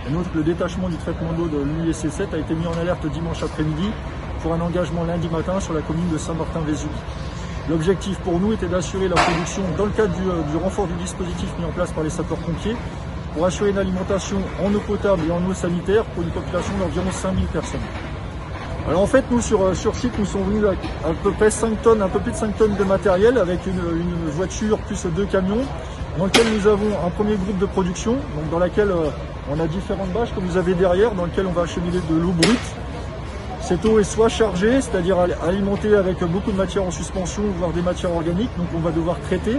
Et donc le détachement du traitement d'eau de l'UISC7 a été mis en alerte dimanche après-midi pour un engagement lundi matin sur la commune de Saint-Martin-Vésubie. L'objectif pour nous était d'assurer la production dans le cadre du renfort du dispositif mis en place par les sapeurs-pompiers pour assurer une alimentation en eau potable et en eau sanitaire pour une population d'environ 5000 personnes. Alors en fait, nous sur site, nous sommes venus à peu près 5 tonnes, un peu plus de 5 tonnes de matériel avec une voiture plus 2 camions dans lequel nous avons un premier groupe de production, donc dans laquelle on a différentes bâches que vous avez derrière, dans lequel on va acheminer de l'eau brute. Cette eau est soit chargée, c'est-à-dire alimentée avec beaucoup de matières en suspension, voire des matières organiques, donc on va devoir traiter.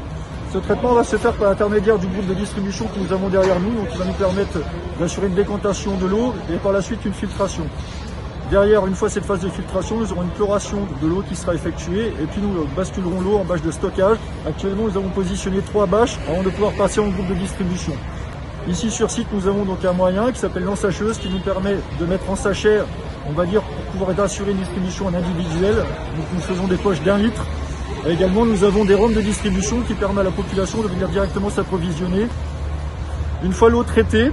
Ce traitement va se faire par l'intermédiaire du groupe de distribution que nous avons derrière nous, donc qui va nous permettre d'assurer une décantation de l'eau et par la suite une filtration. Derrière, une fois cette phase de filtration, nous aurons une chloration de l'eau qui sera effectuée et puis nous basculerons l'eau en bâche de stockage. Actuellement, nous avons positionné 3 bâches avant de pouvoir passer en groupe de distribution. Ici sur site, nous avons donc un moyen qui s'appelle l'ensacheuse qui nous permet de mettre en sachet, on va dire, pour pouvoir assurer une distribution en individuel. Donc nous faisons des poches d'1 litre. Et également, nous avons des rampes de distribution qui permettent à la population de venir directement s'approvisionner. Une fois l'eau traitée,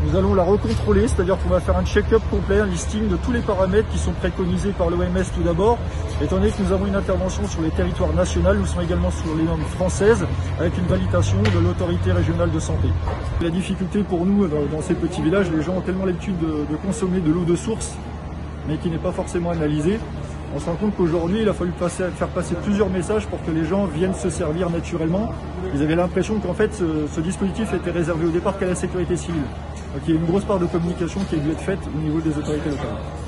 nous allons la recontrôler, c'est-à-dire qu'on va faire un check-up complet, un listing de tous les paramètres qui sont préconisés par l'OMS tout d'abord. Étant donné que nous avons une intervention sur les territoires nationaux, nous sommes également sur les normes françaises avec une validation de l'autorité régionale de santé. La difficulté pour nous dans ces petits villages, les gens ont tellement l'habitude de consommer de l'eau de source, mais qui n'est pas forcément analysée. On se rend compte qu'aujourd'hui, il a fallu faire passer plusieurs messages pour que les gens viennent se servir naturellement. Ils avaient l'impression qu'en fait, ce dispositif était réservé au départ qu'à la sécurité civile. Donc il y a une grosse part de communication qui a dû être faite au niveau des autorités locales.